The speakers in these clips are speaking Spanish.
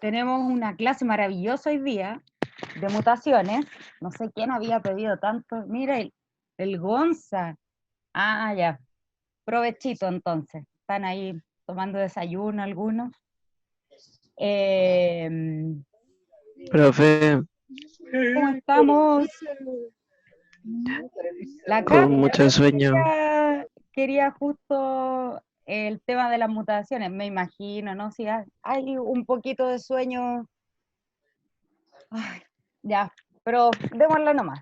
tenemos una clase maravillosa hoy día de mutaciones. No sé quién había pedido tanto. Mira, el Gonza. Ah, ya. Provechito entonces. Están ahí tomando desayuno algunos. Profe, ¿Cómo estamos? La con Cami mucho sueño. quería justo el tema de las mutaciones, me imagino, ¿no? Si hay un poquito de sueño. Ay, ya, pero démoslo nomás.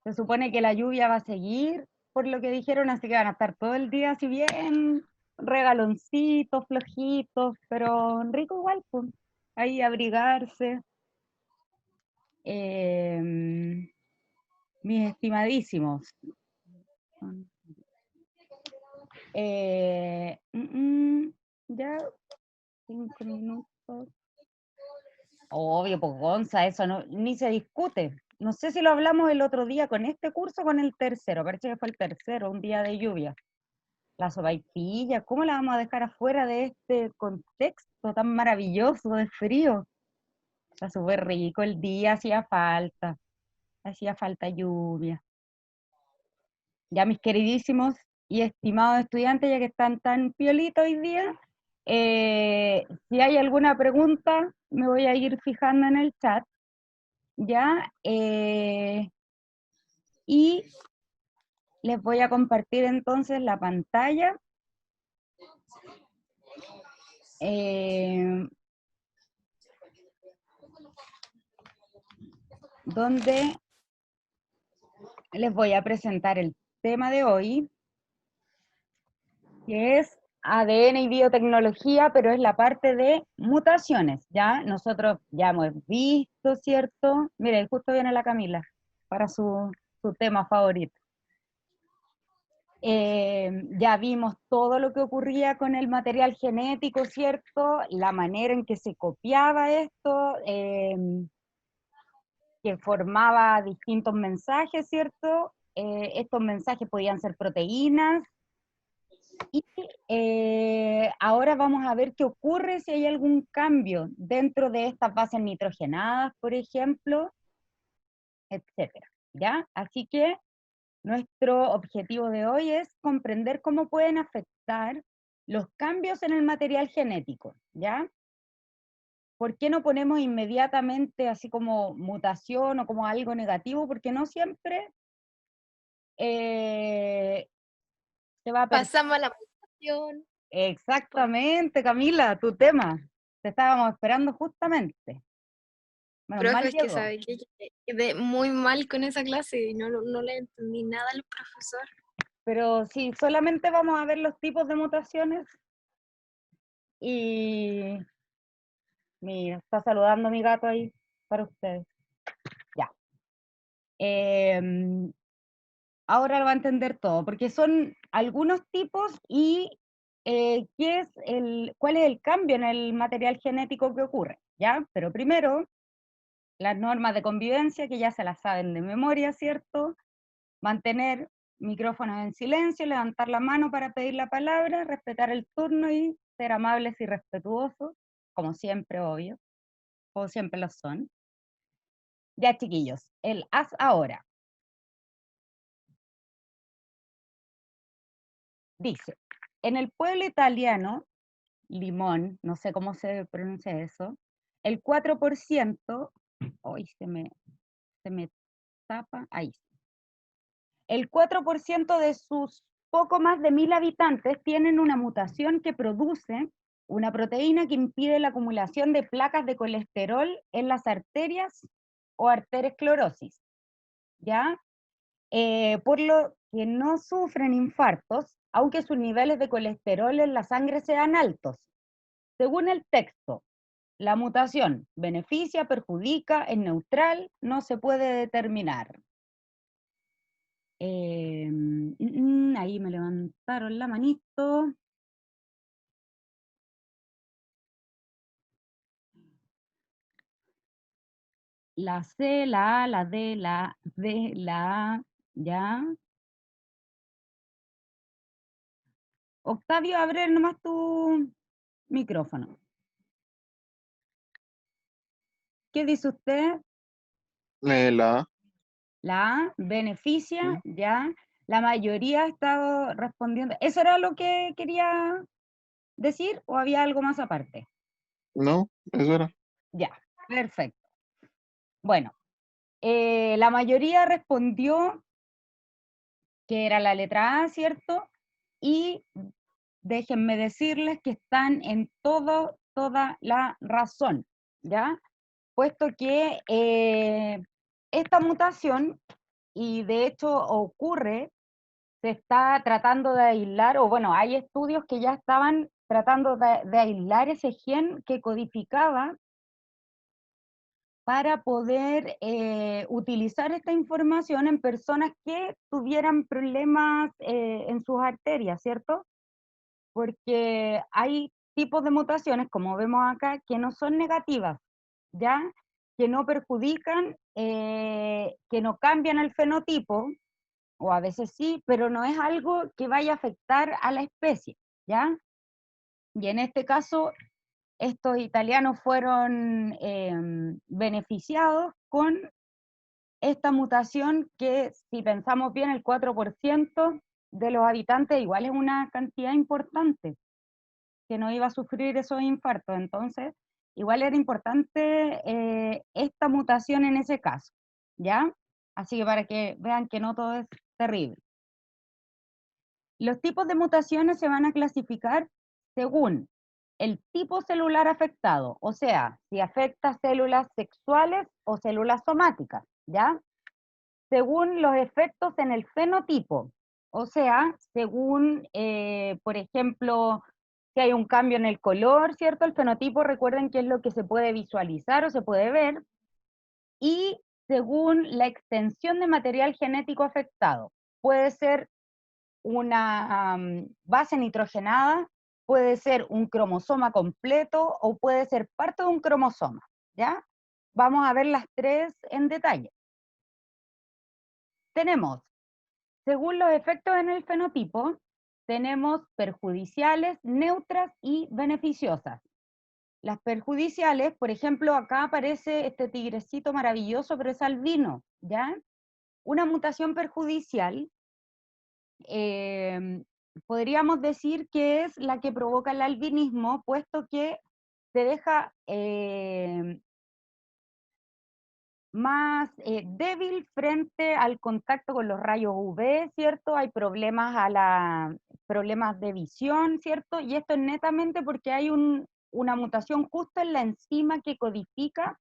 Se supone que la lluvia va a seguir, por lo que dijeron, así que van a estar todo el día así bien regaloncitos, flojitos, pero rico igual, pues. Ahí abrigarse. Mis estimadísimos. Ya, 5 minutos. Obvio, pues Gonza, eso no, ni se discute. No sé si lo hablamos el otro día con este curso o con el tercero, parece que fue el tercero, un día de lluvia. La sopaipilla, ¿cómo la vamos a dejar afuera de este contexto tan maravilloso de frío? Está súper rico el día, hacía falta lluvia. Ya mis queridísimos y estimados estudiantes, ya que están tan piolitos hoy día, si hay alguna pregunta, me voy a ir fijando en el chat, ¿ya? Y les voy a compartir entonces la pantalla. Donde les voy a presentar el tema de hoy, que es ADN y biotecnología, pero es la parte de mutaciones, ¿ya? Nosotros ya hemos visto, ¿cierto? Mire, justo viene la Camila para su tema favorito. Ya vimos todo lo que ocurría con el material genético, ¿cierto? La manera en que se copiaba esto, que formaba distintos mensajes, ¿cierto? Estos mensajes podían ser proteínas, y ahora vamos a ver qué ocurre si hay algún cambio dentro de estas bases nitrogenadas, por ejemplo, etcétera, ¿ya? Así que nuestro objetivo de hoy es comprender cómo pueden afectar los cambios en el material genético, ¿ya? ¿Por qué no ponemos inmediatamente así como mutación o como algo negativo? Porque no siempre se va a Pasamos a la mutación. Exactamente, Camila, tu tema. Te estábamos esperando justamente. Menos mal Profe, es que llegó. sabe que quedé muy mal con esa clase y no le entendí nada al profesor. Pero sí, solamente vamos a ver los tipos de mutaciones y mira, está saludando mi gato ahí para ustedes. Ya. Ahora lo va a entender todo, porque son algunos tipos y cuál es el cambio en el material genético que ocurre, ¿ya? Pero primero, las normas de convivencia, que ya se las saben de memoria, ¿cierto? Mantener micrófonos en silencio, levantar la mano para pedir la palabra, respetar el turno y ser amables y respetuosos, como siempre, obvio, como siempre lo son. Ya, chiquillos, el haz ahora. Dice, en el pueblo italiano, Limón, no sé cómo se pronuncia eso, el 4%, hoy se me tapa, ahí. El 4% de sus poco más de 1000 habitantes tienen una mutación que produce una proteína que impide la acumulación de placas de colesterol en las arterias o arteriosclerosis, ¿ya? Por lo que no sufren infartos, aunque sus niveles de colesterol en la sangre sean altos. Según el texto, la mutación beneficia, perjudica, es neutral, no se puede determinar. Ahí me levantaron la manito. La C, la A, la D, la D, la A, ¿ya? Octavio, abre nomás tu micrófono. ¿Qué dice usted? La A. La A, beneficia, ¿Mm? ya. La mayoría ha estado respondiendo. ¿Eso era lo que quería decir o había algo más aparte? No, eso era. Ya, perfecto. Bueno, la mayoría respondió que era la letra A, ¿cierto? Y déjenme decirles que están en toda la razón, ¿ya? Puesto que esta mutación, y de hecho ocurre, se está tratando de aislar, o bueno, hay estudios que ya estaban tratando de aislar ese gen que codificaba para poder utilizar esta información en personas que tuvieran problemas en sus arterias, ¿cierto? Porque hay tipos de mutaciones, como vemos acá, que no son negativas, ¿ya? Que no perjudican, que no cambian el fenotipo, o a veces sí, pero no es algo que vaya a afectar a la especie, ¿ya? Y en este caso, estos italianos fueron beneficiados con esta mutación que, si pensamos bien, el 4% de los habitantes igual es una cantidad importante que no iba a sufrir esos infartos. Entonces, igual era importante esta mutación en ese caso, ¿ya? Así que para que vean que no todo es terrible. Los tipos de mutaciones se van a clasificar según el tipo celular afectado, o sea, si afecta células sexuales o células somáticas, ¿ya? Según los efectos en el fenotipo, o sea, según, por ejemplo, si hay un cambio en el color, ¿cierto? El fenotipo, recuerden que es lo que se puede visualizar o se puede ver, y según la extensión de material genético afectado. Puede ser una base nitrogenada, puede ser un cromosoma completo o puede ser parte de un cromosoma, ¿ya? Vamos a ver las tres en detalle. Tenemos, según los efectos en el fenotipo, tenemos perjudiciales, neutras y beneficiosas. Las perjudiciales, por ejemplo, acá aparece este tigrecito maravilloso, pero es albino, ¿ya? Una mutación perjudicial podríamos decir que es la que provoca el albinismo, puesto que se deja más débil frente al contacto con los rayos UV, ¿cierto? Hay problemas de visión, ¿cierto? Y esto es netamente porque hay una mutación justo en la enzima que codifica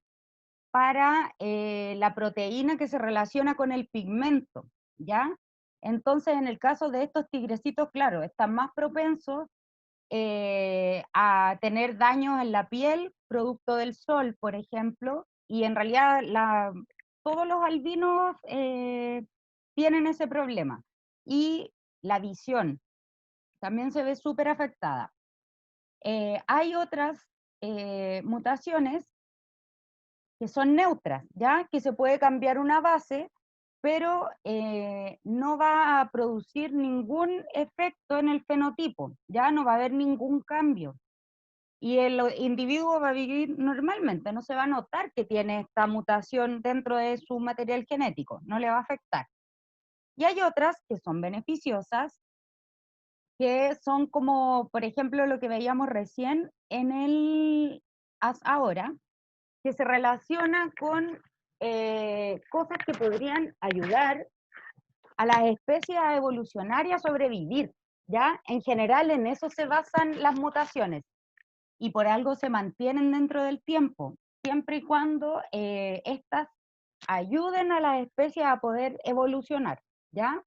para la proteína que se relaciona con el pigmento, ¿ya? Entonces, en el caso de estos tigrecitos, claro, están más propensos a tener daños en la piel, producto del sol, por ejemplo, y en realidad todos los albinos tienen ese problema. Y la visión también se ve súper afectada. Hay otras mutaciones que son neutras, ¿ya? Que se puede cambiar una base, pero no va a producir ningún efecto en el fenotipo, ya no va a haber ningún cambio. Y el individuo va a vivir normalmente, no se va a notar que tiene esta mutación dentro de su material genético, no le va a afectar. Y hay otras que son beneficiosas, que son como, por ejemplo, lo que veíamos recién en el ahora, que se relaciona con cosas que podrían ayudar a las especies a evolucionar y a sobrevivir, ¿ya? En general en eso se basan las mutaciones y por algo se mantienen dentro del tiempo, siempre y cuando estas ayuden a las especies a poder evolucionar, ¿ya?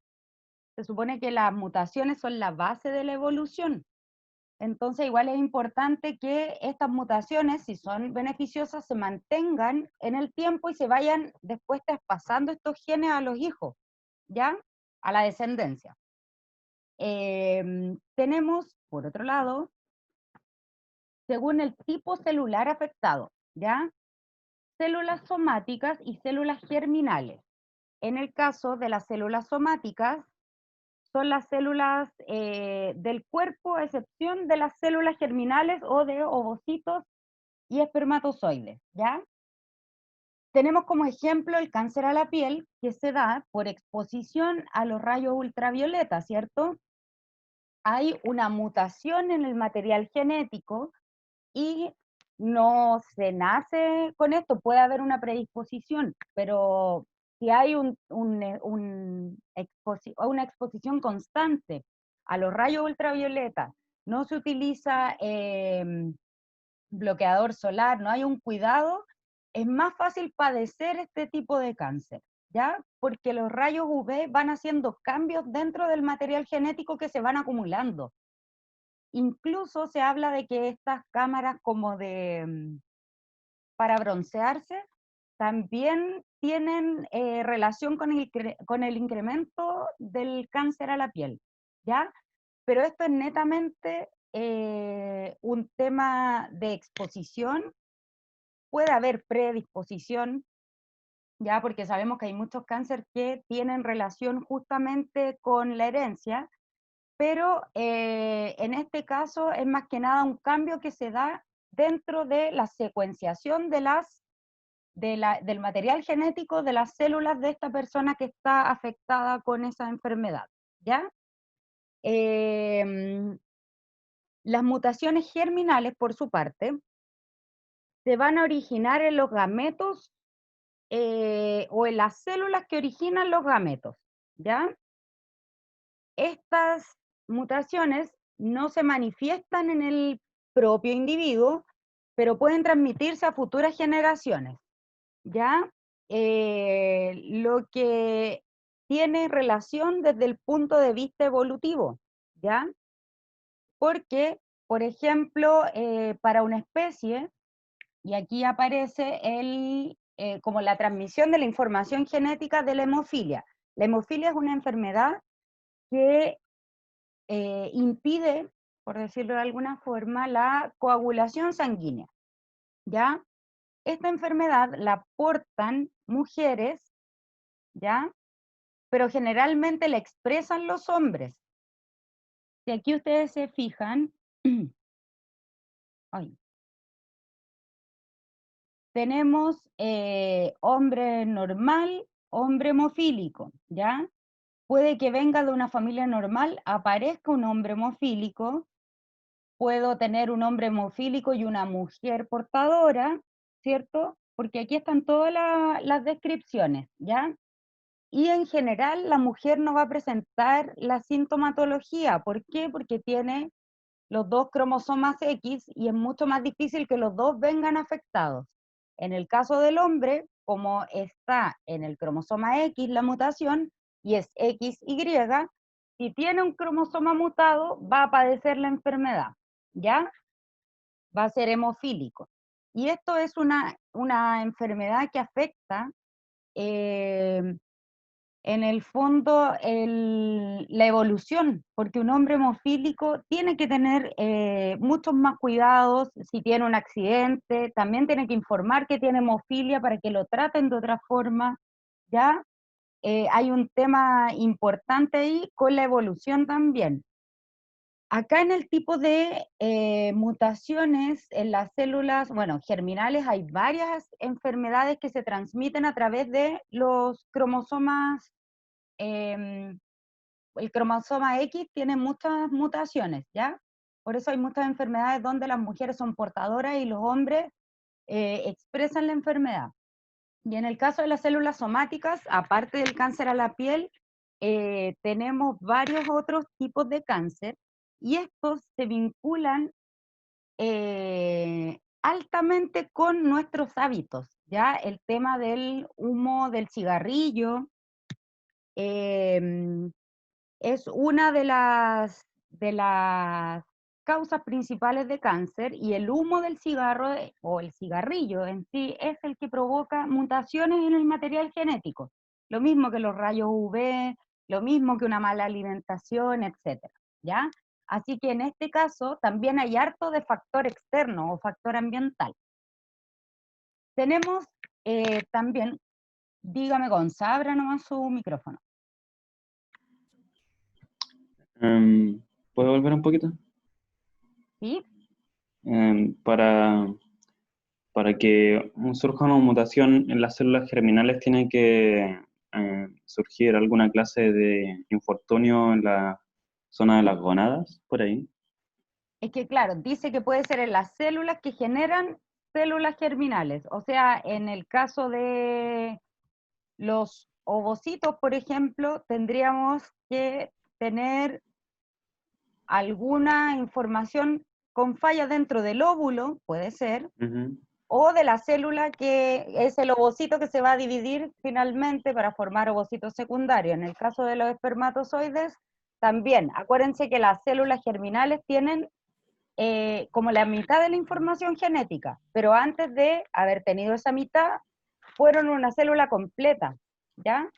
Se supone que las mutaciones son la base de la evolución. Entonces, igual es importante que estas mutaciones, si son beneficiosas, se mantengan en el tiempo y se vayan después traspasando estos genes a los hijos, ¿ya? A la descendencia. Tenemos, por otro lado, según el tipo celular afectado, ¿ya? Células somáticas y células germinales. En el caso de las células somáticas, son las células del cuerpo, a excepción de las células germinales o de ovocitos y espermatozoides, ¿ya? tenemos como ejemplo el cáncer a la piel, que se da por exposición a los rayos ultravioleta, ¿cierto? Hay una mutación en el material genético y no se nace con esto, puede haber una predisposición, pero si hay una exposición constante a los rayos ultravioleta, no se utiliza bloqueador solar, no hay un cuidado, es más fácil padecer este tipo de cáncer, ¿ya? Porque los rayos UV van haciendo cambios dentro del material genético que se van acumulando. Incluso se habla de que estas cámaras como para broncearse también tienen relación con el incremento del cáncer a la piel, ¿ya? Pero esto es netamente un tema de exposición. Puede haber predisposición, ya, porque sabemos que hay muchos cánceres que tienen relación justamente con la herencia, pero en este caso es más que nada un cambio que se da dentro de la secuenciación del material genético de las células de esta persona que está afectada con esa enfermedad, ¿ya? Las mutaciones germinales, por su parte, se van a originar en los gametos o en las células que originan los gametos, ¿ya? Estas mutaciones no se manifiestan en el propio individuo, pero pueden transmitirse a futuras generaciones, ¿ya? Lo que tiene relación desde el punto de vista evolutivo, ¿ya? Porque, por ejemplo, para una especie, y aquí aparece como la transmisión de la información genética de la hemofilia. La hemofilia es una enfermedad que impide, por decirlo de alguna forma, la coagulación sanguínea, ¿ya? Esta enfermedad la portan mujeres, ¿ya? Pero generalmente la expresan los hombres. Si aquí ustedes se fijan, ay, tenemos hombre normal, hombre hemofílico, ¿ya? Puede que venga de una familia normal, aparezca un hombre hemofílico, puedo tener un hombre hemofílico y una mujer portadora, ¿cierto? Porque aquí están todas las descripciones, ¿ya? Y en general la mujer no va a presentar la sintomatología. ¿Por qué? Porque tiene los dos cromosomas X y es mucho más difícil que los dos vengan afectados. En el caso del hombre, como está en el cromosoma X la mutación y es XY, si tiene un cromosoma mutado va a padecer la enfermedad, ¿ya? Va a ser hemofílico. Y esto es una enfermedad que afecta en el fondo la evolución, porque un hombre hemofílico tiene que tener muchos más cuidados, si tiene un accidente, también tiene que informar que tiene hemofilia para que lo traten de otra forma, ¿ya? Hay un tema importante ahí con la evolución también. Acá en el tipo de mutaciones en las células, bueno, germinales, hay varias enfermedades que se transmiten a través de los cromosomas. El cromosoma X tiene muchas mutaciones, ¿ya? Por eso hay muchas enfermedades donde las mujeres son portadoras y los hombres expresan la enfermedad. Y en el caso de las células somáticas, aparte del cáncer a la piel, tenemos varios otros tipos de cáncer y estos se vinculan altamente con nuestros hábitos, ¿ya? El tema del humo del cigarrillo, eh, es una de las causas principales de cáncer y el humo del cigarro o el cigarrillo en sí es el que provoca mutaciones en el material genético. Lo mismo que los rayos UV, lo mismo que una mala alimentación, etcétera, ¿ya? Así que en este caso también hay harto de factor externo o factor ambiental. Tenemos también, dígame Gonza, abra nomás su micrófono. ¿Puedo volver un poquito? ¿Sí? Para para que surja una mutación en las células germinales tiene que surgir alguna clase de infortunio en la zona de las gonadas, por ahí. Es que claro, dice que puede ser en las células que generan células germinales. O sea, en el caso de los ovocitos, por ejemplo, tendríamos que tener alguna información con falla dentro del óvulo, puede ser, o de la célula que es el ovocito que se va a dividir finalmente para formar ovocitos secundarios. En el caso de los espermatozoides, también, acuérdense que las células germinales tienen como la mitad de la información genética, pero antes de haber tenido esa mitad, fueron una célula completa, ¿ya?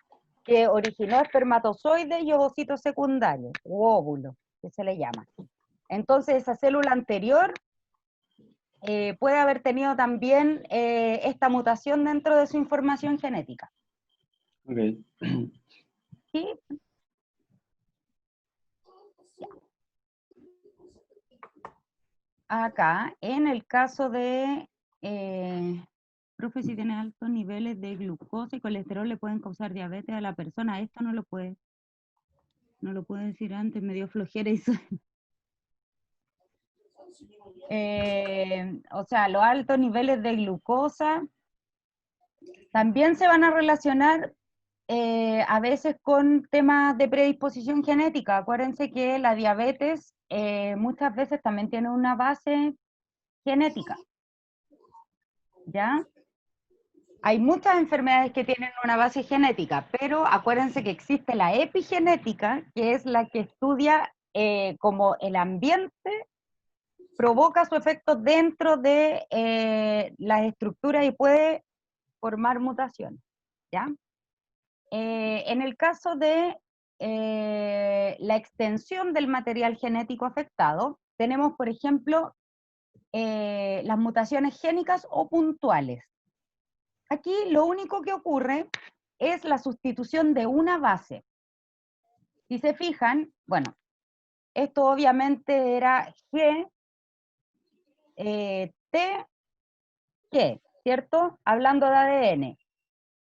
Que originó espermatozoides y ovocitos secundarios, u óvulos, que se le llama. Entonces, esa célula anterior puede haber tenido también esta mutación dentro de su información genética. Ok. ¿Sí? Acá, en el caso de, profe, si tiene altos niveles de glucosa y colesterol le pueden causar diabetes a la persona. Esto no lo puede decir antes, me dio flojera y o sea, los altos niveles de glucosa también se van a relacionar a veces con temas de predisposición genética. Acuérdense que la diabetes muchas veces también tiene una base genética, ¿ya? Hay muchas enfermedades que tienen una base genética, pero acuérdense que existe la epigenética, que es la que estudia cómo el ambiente provoca su efecto dentro de las estructuras y puede formar mutaciones, ¿ya? En el caso de la extensión del material genético afectado, tenemos, por ejemplo, las mutaciones génicas o puntuales. Aquí lo único que ocurre es la sustitución de una base. Si se fijan, bueno, esto obviamente era G, T, G, ¿cierto? Hablando de ADN.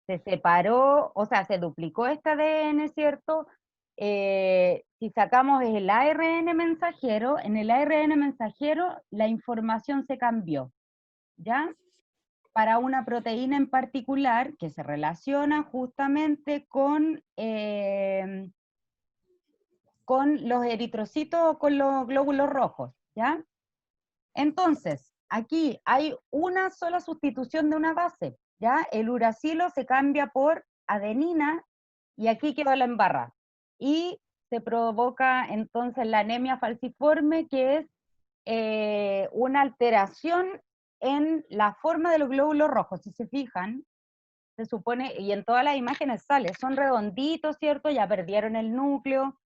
Se separó, o sea, se duplicó este ADN, ¿cierto? Si sacamos el ARN mensajero, en el ARN mensajero la información se cambió, ¿ya? Para una proteína en particular que se relaciona justamente con los eritrocitos o con los glóbulos rojos, ¿ya? Entonces, aquí hay una sola sustitución de una base, ¿ya? El uracilo se cambia por adenina y aquí quedó la embarra. Y se provoca entonces la anemia falciforme, que es una alteración en la forma de los glóbulos rojos. Si se fijan, se supone, y en todas las imágenes sale, son redonditos, ¿cierto? Ya perdieron el núcleo,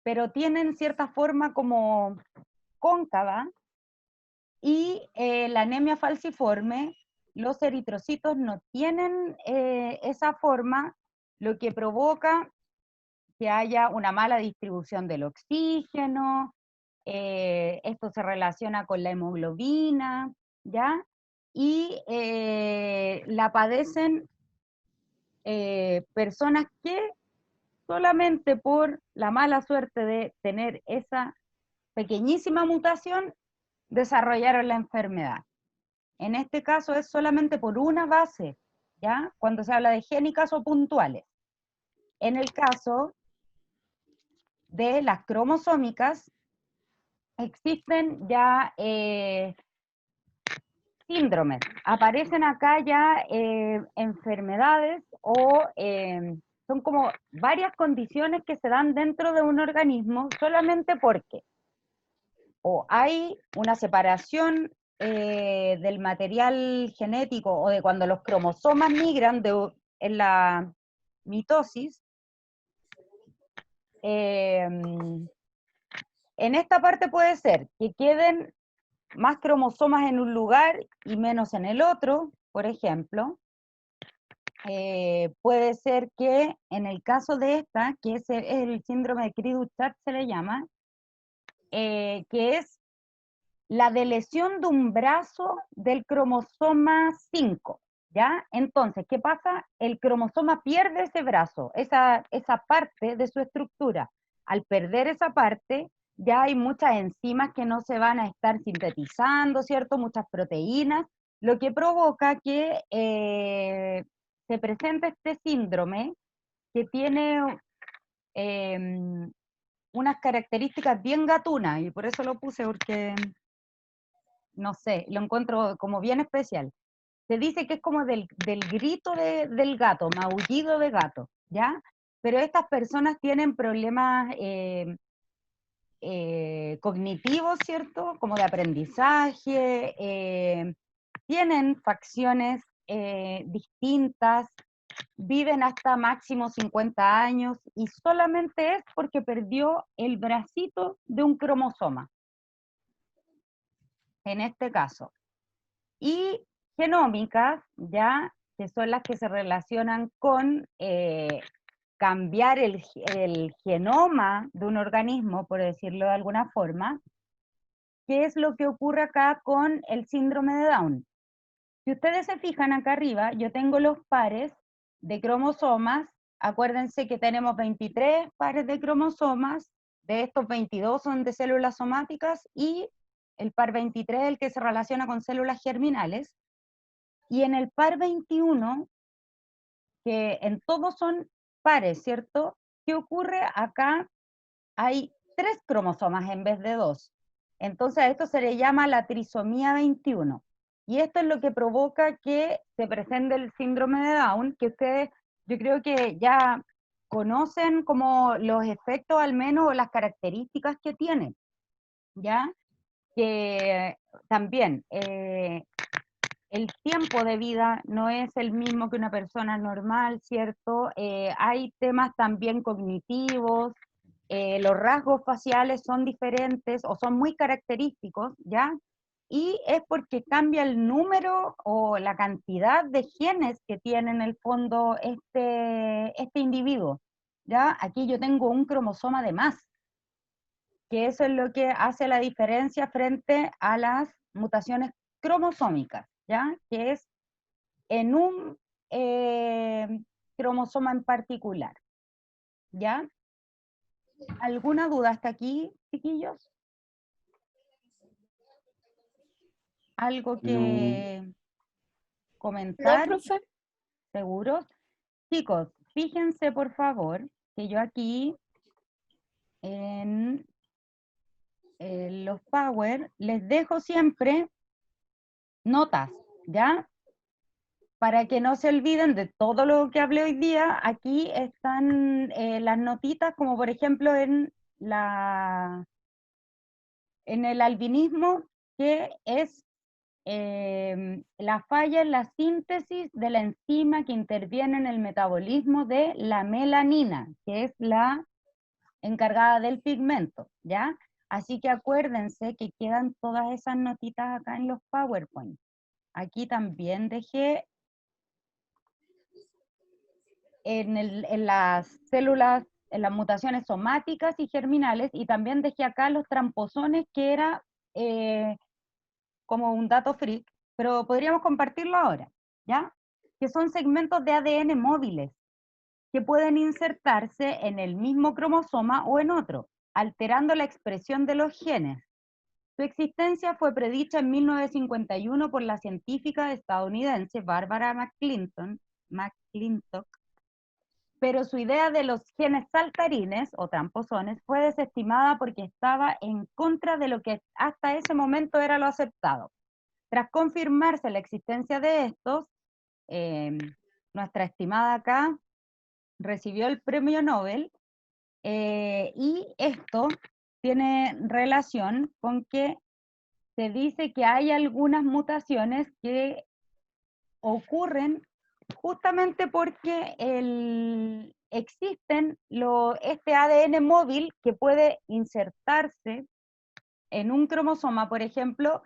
pero tienen cierta forma como cóncava, y la anemia falciforme, los eritrocitos no tienen esa forma, lo que provoca que haya una mala distribución del oxígeno, esto se relaciona con la hemoglobina, ¿ya? Y la padecen personas que solamente por la mala suerte de tener esa pequeñísima mutación desarrollaron la enfermedad. En este caso es solamente por una base, ¿ya? Cuando se habla de génicas o puntuales. En el caso de las cromosómicas, existen ya síndromes. Aparecen acá ya enfermedades o son como varias condiciones que se dan dentro de un organismo solamente porque o hay una separación del material genético o de cuando los cromosomas migran en la mitosis. En esta parte puede ser que queden más cromosomas en un lugar y menos en el otro, por ejemplo. Puede ser que en el caso de esta, que es el síndrome de Cri-du-Chat se le llama, que es la deleción de un brazo del cromosoma 5, ¿ya? Entonces, ¿qué pasa? El cromosoma pierde ese brazo, esa parte de su estructura. Al perder esa parte, ya hay muchas enzimas que no se van a estar sintetizando, ¿cierto? Muchas proteínas, lo que provoca que se presente este síndrome que tiene unas características bien gatunas, y por eso lo puse porque, no sé, lo encuentro como bien especial. Se dice que es como del grito del gato, maullido de gato, ¿ya? Pero estas personas tienen problemas cognitivos, ¿cierto? Como de aprendizaje, tienen facciones distintas, viven hasta máximo 50 años y solamente es porque perdió el bracito de un cromosoma, en este caso. Y genómicas, ya, que son las que se relacionan con cambiar el genoma de un organismo, por decirlo de alguna forma, ¿qué es lo que ocurre acá con el síndrome de Down? Si ustedes se fijan acá arriba, yo tengo los pares de cromosomas. Acuérdense que tenemos 23 pares de cromosomas, de estos 22 son de células somáticas y el par 23 es el que se relaciona con células germinales. Y en el par 21, que en todos son pares, ¿cierto? ¿Qué ocurre? Acá hay 3 cromosomas en vez de 2. Entonces a esto se le llama la trisomía 21. Y esto es lo que provoca que se presente el síndrome de Down, que ustedes, yo creo que ya conocen como los efectos al menos o las características que tiene, ¿ya? Que también el tiempo de vida no es el mismo que una persona normal, ¿cierto? Hay temas también cognitivos, los rasgos faciales son diferentes o son muy característicos, ¿ya? Y es porque cambia el número o la cantidad de genes que tiene en el fondo este individuo, ¿ya? Aquí yo tengo un cromosoma de más, que eso es lo que hace la diferencia frente a las mutaciones cromosómicas, ¿ya? Que es en un cromosoma en particular, ¿ya? ¿Alguna duda hasta aquí, chiquillos? ¿Algo No, que ¿No, comentar? profe? ¿Seguros? Chicos, fíjense por favor que yo aquí en los Power les dejo siempre notas, ¿ya? Para que no se olviden de todo lo que hablé hoy día, aquí están las notitas, como por ejemplo en el albinismo, que es la falla en la síntesis de la enzima que interviene en el metabolismo de la melanina, que es la encargada del pigmento, ¿ya? Así que acuérdense que quedan todas esas notitas acá en los PowerPoint. Aquí también dejé en las células, en las mutaciones somáticas y germinales, y también dejé acá los tramposones, que era como un dato freak, pero podríamos compartirlo ahora, ¿ya? Que son segmentos de ADN móviles que pueden insertarse en el mismo cromosoma o en otro, alterando la expresión de los genes. Su existencia fue predicha en 1951 por la científica estadounidense Barbara McClintock, pero su idea de los genes saltarines o tramposones fue desestimada porque estaba en contra de lo que hasta ese momento era lo aceptado. Tras confirmarse la existencia de estos, nuestra estimada acá recibió el premio Nobel, y esto tiene relación con que se dice que hay algunas mutaciones que ocurren justamente porque existen este ADN móvil que puede insertarse en un cromosoma, por ejemplo,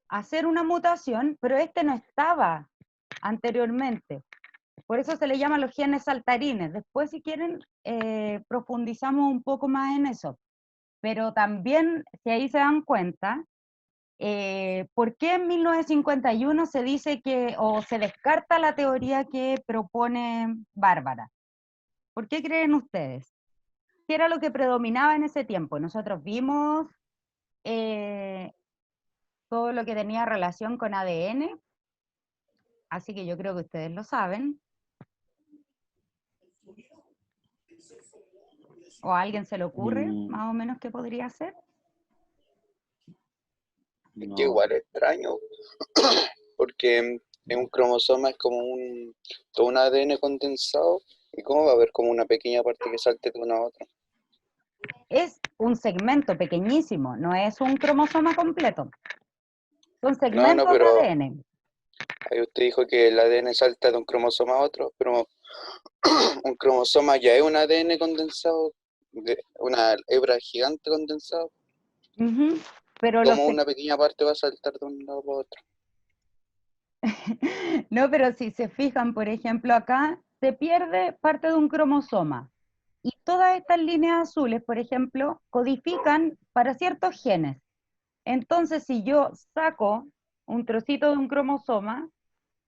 hacer una mutación, pero este no estaba anteriormente. Por eso se le llama los genes saltarines. Después, si quieren, profundizamos un poco más en eso. Pero también, si ahí se dan cuenta, ¿Por qué en 1951 se dice que, o se descarta la teoría que propone Bárbara? ¿Por qué creen ustedes? ¿Qué era lo que predominaba en ese tiempo? Nosotros vimos todo lo que tenía relación con ADN, así que yo creo que ustedes lo saben. ¿O a alguien se le ocurre más o menos qué podría ser? Es No. que igual es extraño, porque en un cromosoma es como todo un ADN condensado, y cómo va a haber como una pequeña parte que salte de una a otra. Es un segmento pequeñísimo, no es un cromosoma completo. Son No, segmentos de pero ADN. ahí usted dijo que el ADN salta de un cromosoma a otro, pero un cromosoma ya es un ADN condensado, una hebra gigante condensada. Ujú. Pero ¿Cómo una pequeña parte va a saltar de un lado para otro? No, pero si se fijan, por ejemplo, acá se pierde parte de un cromosoma. Y todas estas líneas azules, por ejemplo, codifican para ciertos genes. Entonces, si yo saco un trocito de un cromosoma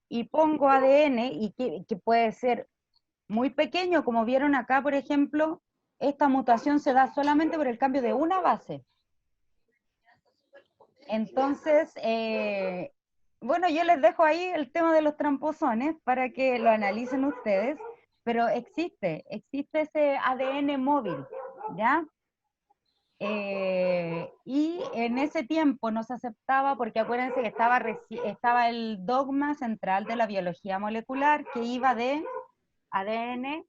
y pongo ADN, y que puede ser muy pequeño, como vieron acá, por ejemplo, esta mutación se da solamente por el cambio de una base. Entonces, bueno, yo les dejo ahí el tema de los tramposones para que lo analicen ustedes, pero existe ese ADN móvil, ¿ya? Y en ese tiempo no se aceptaba, porque acuérdense que estaba el dogma central de la biología molecular, que iba de ADN,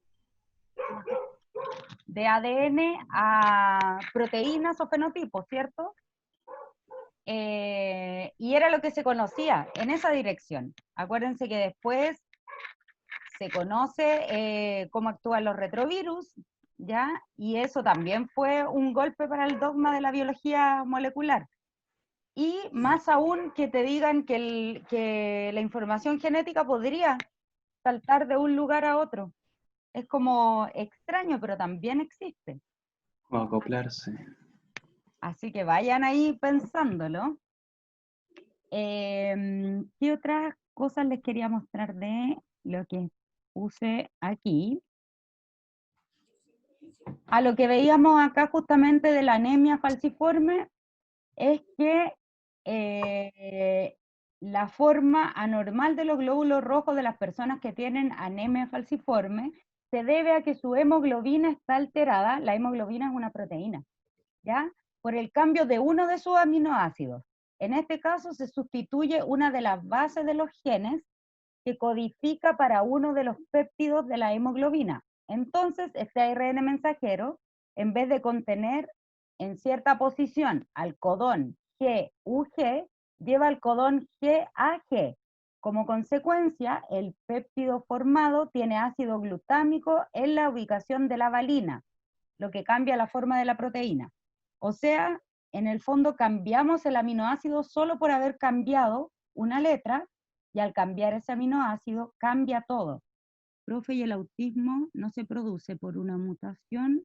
a proteínas o fenotipos, ¿cierto? Y era lo que se conocía en esa dirección. Acuérdense que después se conoce cómo actúan los retrovirus, ¿ya? Y eso también fue un golpe para el dogma de la biología molecular. Y más aún que te digan que la información genética podría saltar de un lugar a otro. Es como extraño, pero también existe. O acoplarse. Así que vayan ahí pensándolo. ¿Qué otras cosas les quería mostrar de lo que puse aquí? A lo que veíamos acá justamente de la anemia falciforme es que la forma anormal de los glóbulos rojos de las personas que tienen anemia falciforme se debe a que su hemoglobina está alterada. La hemoglobina es una proteína, ¿ya? Por el cambio de uno de sus aminoácidos. En este caso se sustituye una de las bases de los genes que codifica para uno de los péptidos de la hemoglobina. Entonces, este ARN mensajero, en vez de contener en cierta posición al codón GUG, lleva el codón GAG. Como consecuencia, el péptido formado tiene ácido glutámico en la ubicación de la valina, lo que cambia la forma de la proteína. O sea, en el fondo cambiamos el aminoácido solo por haber cambiado una letra, y al cambiar ese aminoácido cambia todo. Profe, ¿y el autismo no se produce por una mutación?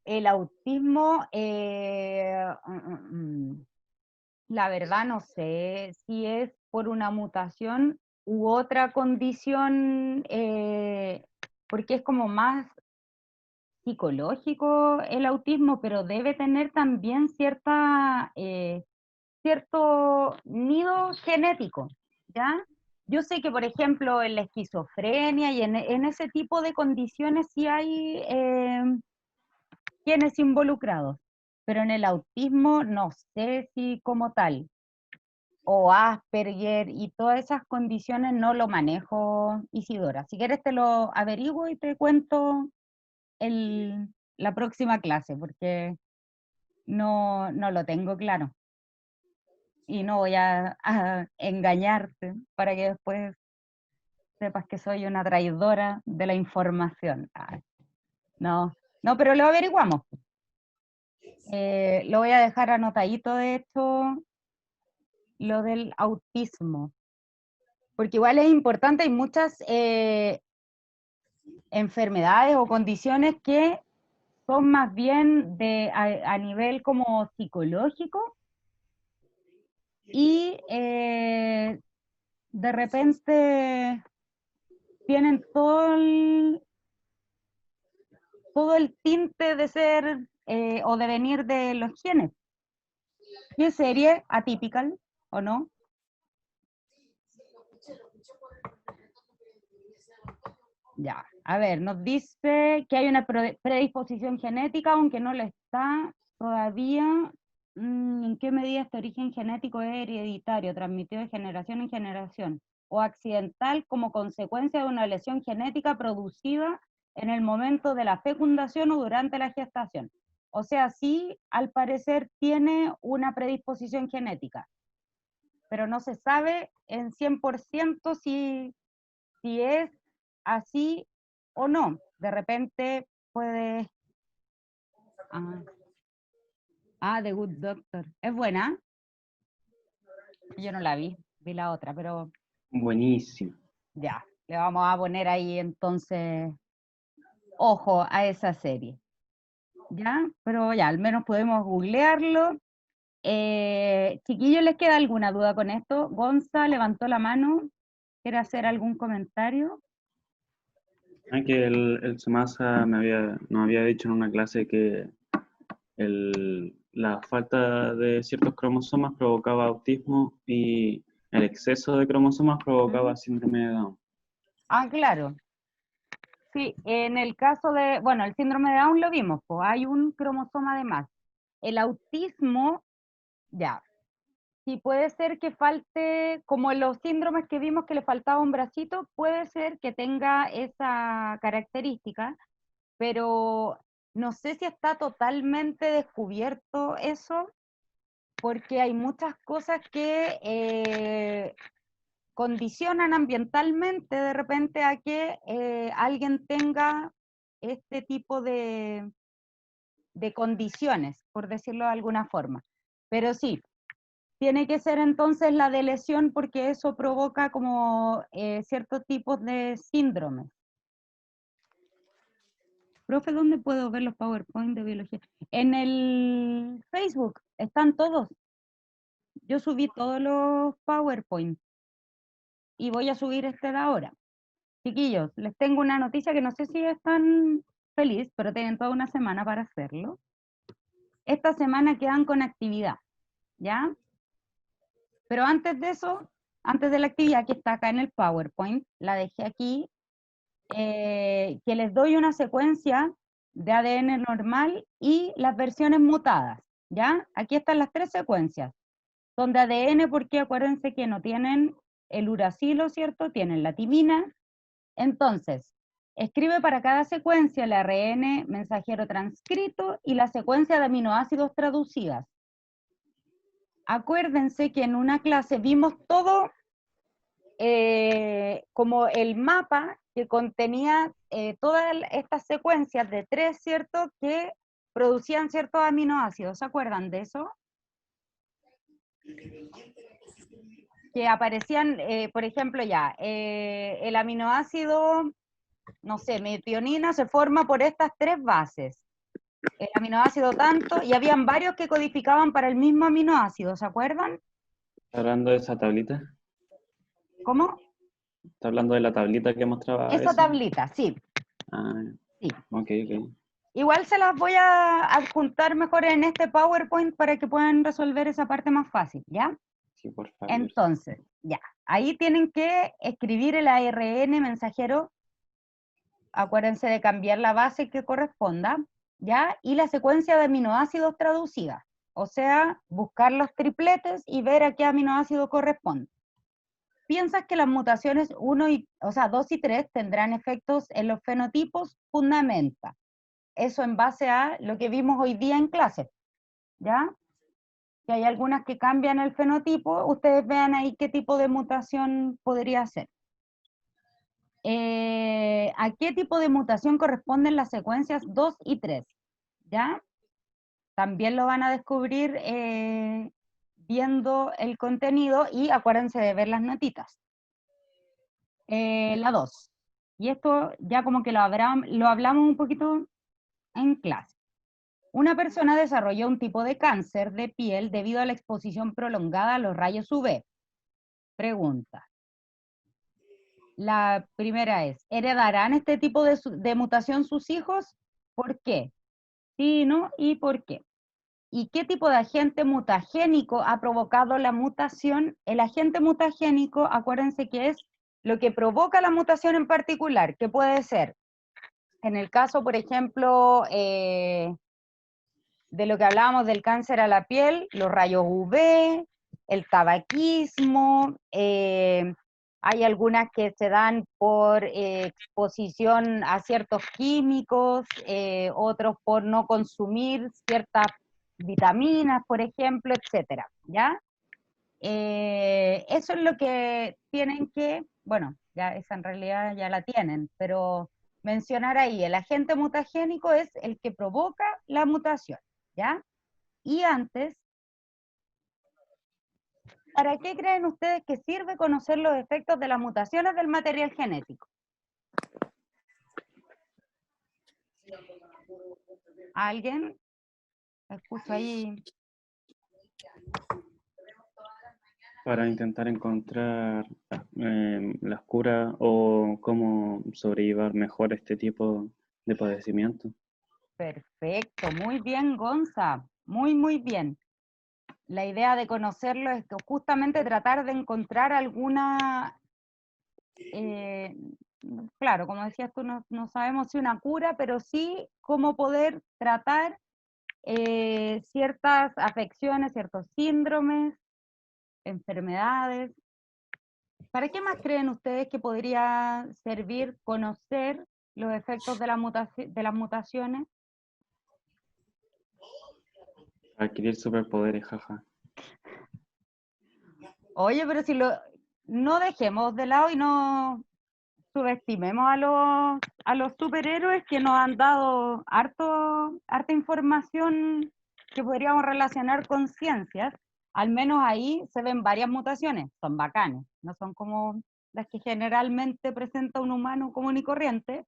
El autismo, la verdad no sé si es por una mutación u otra condición, porque es como más psicológico el autismo, pero debe tener también cierto nido genético, ¿ya? Yo sé que, por ejemplo, en la esquizofrenia y en ese tipo de condiciones sí hay genes involucrados, pero en el autismo no sé si como tal, o Asperger y todas esas condiciones no lo manejo, Isidora. Si quieres te lo averiguo y te cuento la próxima clase, porque no lo tengo claro. Y no voy a engañarte para que después sepas que soy una traidora de la información. No, no, pero lo averiguamos. Lo voy a dejar anotadito, de hecho, lo del autismo, porque igual es importante, hay muchas enfermedades o condiciones que son más bien a nivel como psicológico, y de repente tienen todo el tinte de ser o de venir de los genes. ¿Qué serie? Atypical, ¿o no? Ya, a ver, nos dice que hay una predisposición genética, aunque no lo está todavía. ¿En qué medida este origen genético es hereditario, transmitido de generación en generación, o accidental como consecuencia de una lesión genética producida en el momento de la fecundación o durante la gestación? O sea, sí, al parecer tiene una predisposición genética, pero no se sabe en 100% si es así o no. De repente puede... The Good Doctor. ¿Es buena? Yo no la vi la otra, pero Buenísimo. ya, le vamos a poner ahí entonces ojo a esa serie. ¿Ya? Pero ya, al menos podemos googlearlo. Chiquillos, ¿les queda alguna duda con esto? Gonza levantó la mano. ¿Quiere hacer algún comentario? Que el Sumasa nos había dicho en una clase que la falta de ciertos cromosomas provocaba autismo y el exceso de cromosomas provocaba síndrome de Down. Claro. Sí, en el caso de, bueno, el síndrome de Down lo vimos, pues hay un cromosoma de más. El autismo, ya, sí puede ser que falte, como en los síndromes que vimos que le faltaba un bracito, puede ser que tenga esa característica, pero no sé si está totalmente descubierto eso, porque hay muchas cosas que condicionan ambientalmente de repente a que alguien tenga este tipo de condiciones, por decirlo de alguna forma. Pero sí, tiene que ser entonces la de lesión porque eso provoca como ciertos tipos de síndromes. Profe, ¿dónde puedo ver los PowerPoint de biología? En el Facebook, están todos. Yo subí todos los PowerPoint y voy a subir este de ahora. Chiquillos, les tengo una noticia que no sé si están felices, pero tienen toda una semana para hacerlo. Esta semana quedan con actividad, ¿ya? Pero antes de eso, antes de la actividad que está acá en el PowerPoint, la dejé aquí, que les doy una secuencia de ADN normal y las versiones mutadas, ¿ya? Aquí están las 3 secuencias. Son de ADN porque acuérdense que no tienen el uracilo, ¿cierto? Tienen la timina. Entonces, escribe para cada secuencia el ARN mensajero transcrito y la secuencia de aminoácidos traducidas. Acuérdense que en una clase vimos todo como el mapa que contenía todas estas secuencias de 3, ¿cierto? Que producían ciertos aminoácidos. ¿Se acuerdan de eso? Que aparecían, por ejemplo, ya, el aminoácido, no sé, metionina se forma por estas 3 bases. El aminoácido tanto, y habían varios que codificaban para el mismo aminoácido, ¿se acuerdan? ¿Está hablando de esa tablita? ¿Cómo? ¿Está hablando de la tablita que mostraba Esa eso? tablita, sí. Sí. Ok. Igual se las voy a adjuntar mejor en este PowerPoint para que puedan resolver esa parte más fácil, ¿ya? Sí, por favor. Entonces, ya, ahí tienen que escribir el ARN mensajero, acuérdense de cambiar la base que corresponda, ¿ya? Y la secuencia de aminoácidos traducida, o sea, buscar los tripletes y ver a qué aminoácido corresponde. Piensas que las mutaciones 2 y 3 tendrán efectos en los fenotipos, fundamenta. Eso en base a lo que vimos hoy día en clase, ¿ya? Que hay algunas que cambian el fenotipo, ustedes vean ahí qué tipo de mutación podría ser. ¿A qué tipo de mutación corresponden las secuencias 2 y 3? ¿Ya? También lo van a descubrir viendo el contenido y acuérdense de ver las notitas. La 2. Y esto ya como que lo hablamos un poquito en clase. Una persona desarrolló un tipo de cáncer de piel debido a la exposición prolongada a los rayos UV. Pregunta. La primera es, ¿heredarán este tipo de mutación sus hijos? ¿Por qué? Sí, ¿no? ¿Y por qué? ¿Y qué tipo de agente mutagénico ha provocado la mutación? El agente mutagénico, acuérdense que es lo que provoca la mutación en particular, que puede ser, en el caso, por ejemplo, de lo que hablábamos del cáncer a la piel, los rayos UV, el tabaquismo, hay algunas que se dan por exposición a ciertos químicos, otros por no consumir ciertas vitaminas, por ejemplo, etcétera, ¿ya? Eso es lo que tienen que, bueno, ya esa en realidad ya la tienen, pero mencionar ahí, el agente mutagénico es el que provoca la mutación, ¿ya? Y antes, ¿para qué creen ustedes que sirve conocer los efectos de las mutaciones del material genético? ¿Alguien? Escucho ahí. Para intentar encontrar las curas o cómo sobrellevar mejor este tipo de padecimiento. Perfecto, muy bien, Gonza, muy, muy bien. La idea de conocerlo es que justamente tratar de encontrar alguna, claro, como decías tú, no sabemos si una cura, pero sí cómo poder tratar ciertas afecciones, ciertos síndromes, enfermedades. ¿Para qué más creen ustedes que podría servir conocer los efectos de de las mutaciones? Adquirir superpoderes, jaja. Oye, pero si no dejemos de lado y no subestimemos a los superhéroes que nos han dado harta información que podríamos relacionar con ciencias. Al menos ahí se ven varias mutaciones, son bacanes, no son como las que generalmente presenta un humano común y corriente,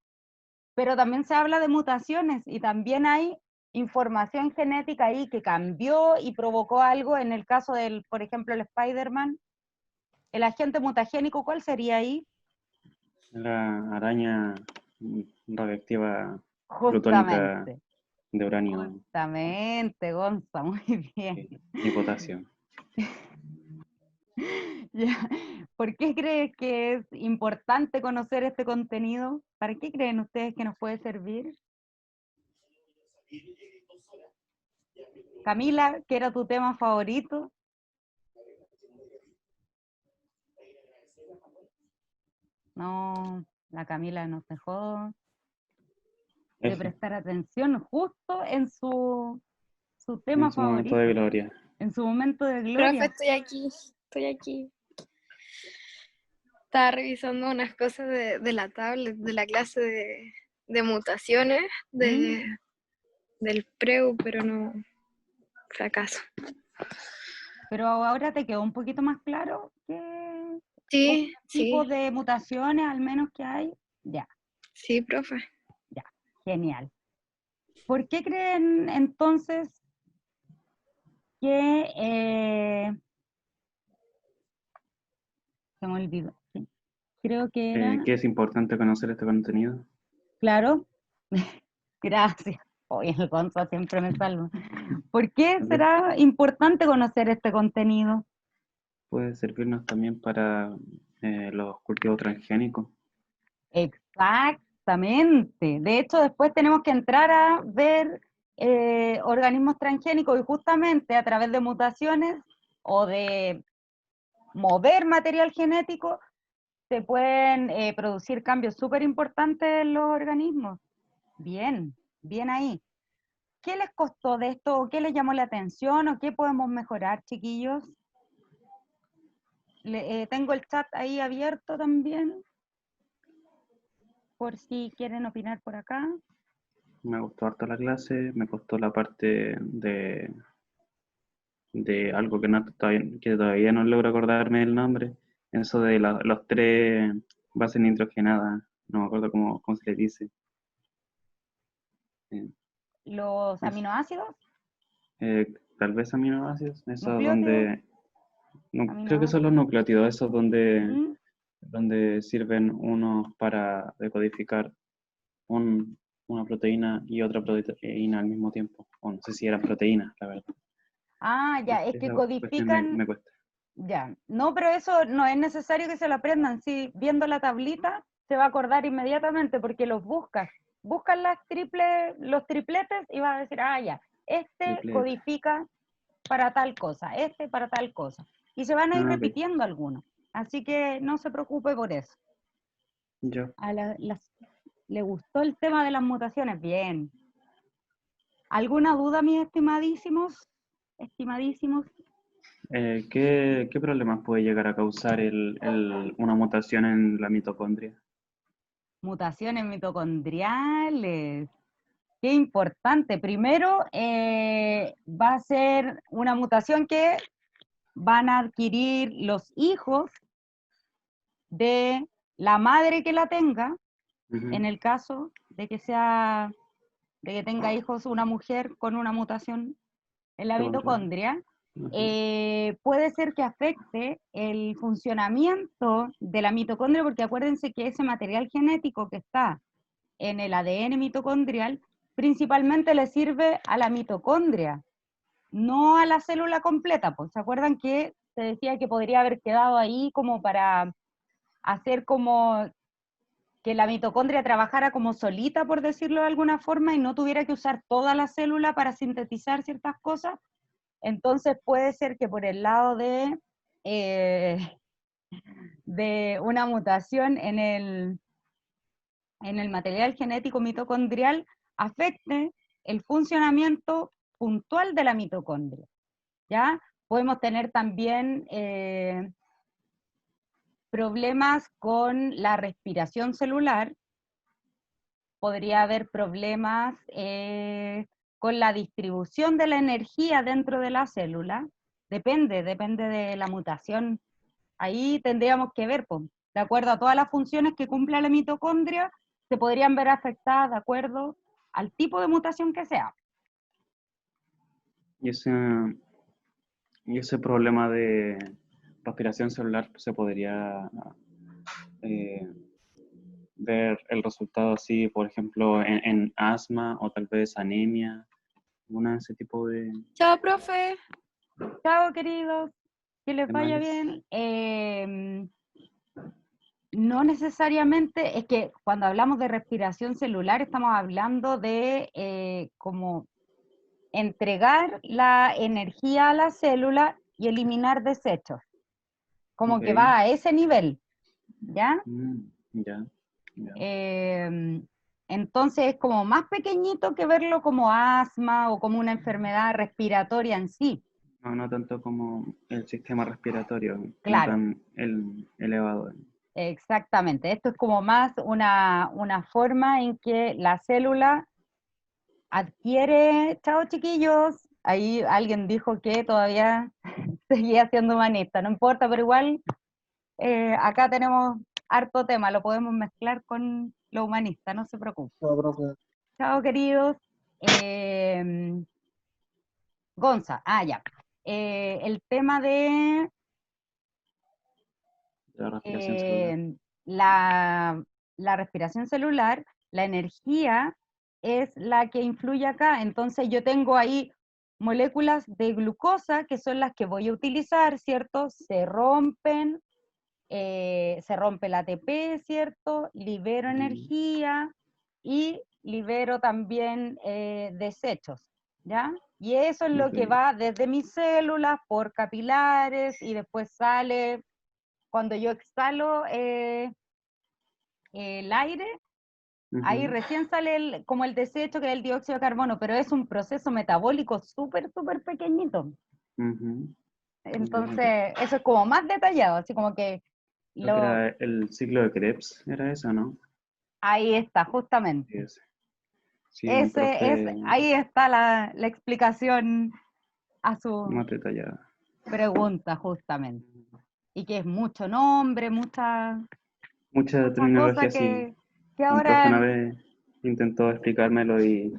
pero también se habla de mutaciones y también hay información genética ahí que cambió y provocó algo. En el caso del, por ejemplo, el Spider-Man, el agente mutagénico, ¿cuál sería ahí? La araña radiactiva plutónica Justamente, de uranio justamente, Gonza, muy bien. y potasio. Ya. ¿Por qué crees que es importante conocer este contenido? ¿Para qué creen ustedes que nos puede servir? Camila, ¿qué era tu tema favorito? No, la Camila nos dejó de F, prestar atención justo en su tema en su momento de favorito, gloria. en su momento de Profe, gloria. estoy aquí. Estaba revisando unas cosas de la tablet, de la clase de mutaciones del PREU, pero no, fracaso. Pero ahora te quedó un poquito más claro qué Sí, tipos sí, de mutaciones al menos que hay. Ya, sí, profe. ya, genial. ¿Por qué creen entonces que se me olvidó? Sí, creo que era, Que es importante conocer este contenido. claro, gracias. Oye, el Gonza siempre me salva. ¿Por qué será importante conocer este contenido? Puede servirnos también para los cultivos transgénicos. Exactamente. De hecho, después tenemos que entrar a ver organismos transgénicos y justamente a través de mutaciones o de mover material genético se pueden producir cambios súper importantes en los organismos. Bien, bien ahí. ¿Qué les costó de esto? ¿Qué les llamó la atención? ¿O qué podemos mejorar, chiquillos? Tengo el chat ahí abierto también, por si quieren opinar por acá. Me gustó harto la clase, me costó la parte de algo que todavía no logro acordarme el nombre, eso de los tres bases nitrogenadas, no me acuerdo cómo se le dice. los Eso. aminoácidos, Tal vez aminoácidos, eso nucleótidos, donde... creo que son los nucleótidos, esos donde, ¿Mm? donde sirven unos para decodificar una proteína y otra proteína al mismo tiempo. O no sé si eran proteínas, la verdad. Ah, ya, es que Esa cuestión me codifican, cuesta. ya. No, pero eso no es necesario que se lo aprendan. Sí, viendo la tablita se va a acordar inmediatamente porque los buscas. Buscas los tripletes y vas a decir, ah, ya, este Triplete. codifica para tal cosa, este para tal cosa. Y se van a ir Ah, ok. repitiendo algunos. Así que no se preocupe por eso. Ya. ¿Le gustó el tema de las mutaciones? Bien. ¿Alguna duda, mis estimadísimos? Estimadísimos. ¿Qué problemas puede llegar a causar una mutación en la mitocondria? Mutaciones mitocondriales. Qué importante. Primero, va a ser una mutación que van a adquirir los hijos de la madre que la tenga, Ujú. en el caso de que tenga hijos una mujer con una mutación en la Te controlo. mitocondria. Ujú. Puede ser que afecte el funcionamiento de la mitocondria, porque acuérdense que ese material genético que está en el ADN mitocondrial principalmente le sirve a la mitocondria, no a la célula completa. Pues, ¿se acuerdan que se decía que podría haber quedado ahí como para hacer como que la mitocondria trabajara como solita, por decirlo de alguna forma, y no tuviera que usar toda la célula para sintetizar ciertas cosas? Entonces puede ser que por el lado de una mutación en el material genético mitocondrial afecte el funcionamiento puntual de la mitocondria, ¿ya? Podemos tener también problemas con la respiración celular, podría haber problemas con la distribución de la energía dentro de la célula, depende de la mutación. Ahí tendríamos que ver, pues, de acuerdo a todas las funciones que cumple la mitocondria, se podrían ver afectadas de acuerdo al tipo de mutación que sea. Y ese problema de respiración celular se podría ver el resultado así, por ejemplo, en asma o tal vez anemia, una de ese tipo de Chao, profe. Chao, queridos, que les vaya males. bien. No necesariamente, es que cuando hablamos de respiración celular estamos hablando de como entregar la energía a la célula y eliminar desechos, como que Ok. va a ese nivel, ¿ya? Ya. Entonces es como más pequeñito que verlo como asma o como una enfermedad respiratoria en sí. No tanto como el sistema respiratorio, no Claro. tan elevado. Exactamente, esto es como más una forma en que la célula adquiere, chao chiquillos, ahí alguien dijo que todavía seguía siendo humanista, no importa, pero igual acá tenemos harto tema, lo podemos mezclar con lo humanista, no se preocupen. No, profe. Chao queridos. Gonza, ya. El tema de La respiración celular. la respiración celular, la energía es la que influye acá. Entonces yo tengo ahí moléculas de glucosa que son las que voy a utilizar, ¿cierto? Se rompen, se rompe el ATP, ¿cierto? Libero energía y libero también desechos, ¿ya? Y eso es lo que Ok. va desde mis células por capilares y después sale, cuando yo exhalo el aire, ahí Ujú. recién sale como el desecho que es el dióxido de carbono, pero es un proceso metabólico súper, súper pequeñito. Ujú. Entonces, eso es como más detallado, así como que Creo que era el ciclo de Krebs, era eso, ¿no? ahí está, Sí, justamente. ese. Sí, un profe Ahí está la explicación a su más detallado. pregunta, justamente. Y que es mucho nombre, mucha Mucha cosa terminología, sí. que Un profe una ahora vez intentó explicármelo y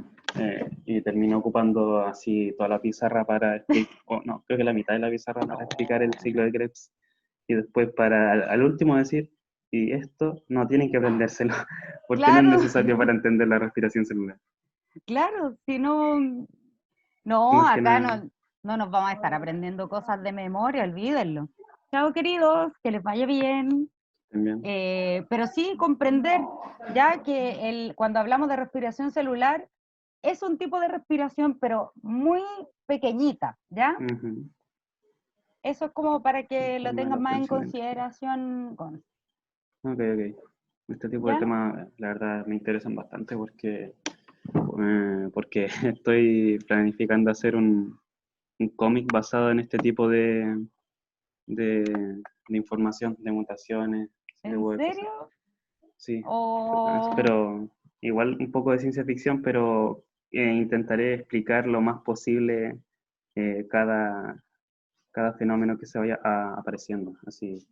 y terminé ocupando así toda la pizarra para explicar, o no, creo que la mitad de la pizarra para explicar el ciclo de Krebs, y después para al último decir, y esto no tienen que aprendérselo, porque no es Claro, necesario para entender la respiración celular. claro, si no, no, Más que acá nada, no nos vamos a estar aprendiendo cosas de memoria, olvídenlo. Chao, queridos, que les vaya bien. también. Pero sí comprender ya que cuando hablamos de respiración celular, es un tipo de respiración, pero muy pequeñita, ¿ya? Ujú. Eso es como para que lo Forma de tengan los más en pensamientos. consideración. Ok, ok. Este tipo de ¿Ya? temas, la verdad, me interesan bastante porque estoy planificando hacer un cómic basado en este tipo de, de información, de mutaciones, ese ¿En tipo de cosas. serio? Sí, O pero igual un poco de ciencia ficción, pero intentaré explicar lo más posible cada fenómeno que se vaya apareciendo. Así,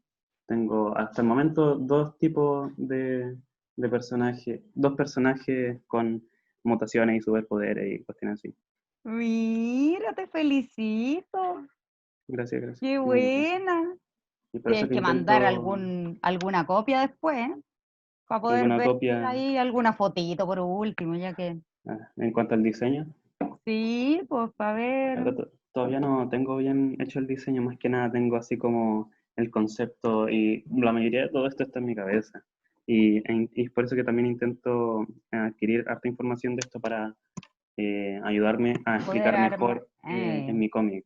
tengo hasta el momento dos tipos de personajes, dos personajes con mutaciones y superpoderes y cuestiones así. mira, te felicito. Gracias, gracias. Qué Muchas gracias. buena. Y por eso Tienes que que mandar intento alguna copia después, para poder alguna ver copia ahí alguna fotito por último, ya que en cuanto al diseño. sí, pues para ver. Pero todavía no tengo bien hecho el diseño, más que nada tengo así como el concepto y la mayoría de todo esto está en mi cabeza. Y es por eso que también intento adquirir harta información de esto para ayudarme a Poder explicar armar. mejor en mi cómic.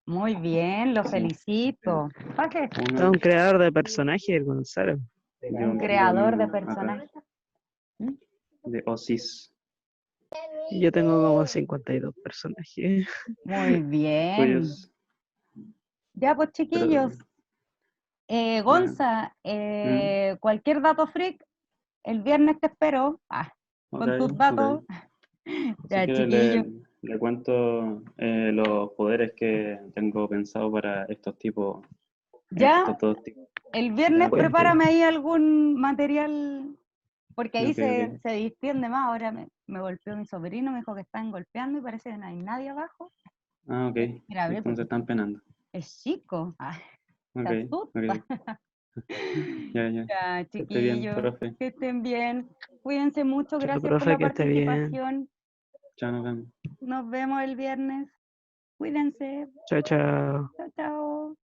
Muy bien, lo Sí, felicito. Pase, Todo uno, un creador de personajes, Gonzalo. yo, un yo creador de mismo acá, personajes. ¿Mm? de Osis, Y yo tengo como 52 personajes. Muy bien. tuyos, Ya pues chiquillos, pero ya, Gonza, mm, cualquier dato freak, el viernes te espero. ok, Con tus ok. datos. Si Ya quiere chiquillos. le cuento los poderes que tengo pensado para estos tipos, Ya, estos dos tipos. el Ya, viernes Cuente. prepárame ahí algún material, porque ahí ok, ok. se distiende más. Ahora me golpeó mi sobrino, me dijo que están golpeando y parece que no hay nadie abajo. Ah, ok. Mira, a ver, Entonces porque están penando. es chico. Ok, Se asusta. ok. Ya, ya. Ya, Que esté bien, chiquillos, profe. que estén bien. Cuídense mucho, Chao, gracias por profe, la que esté bien. participación. Chao, nos vemos. Nos vemos el viernes. Cuídense. Chao, chao. Chao, chao.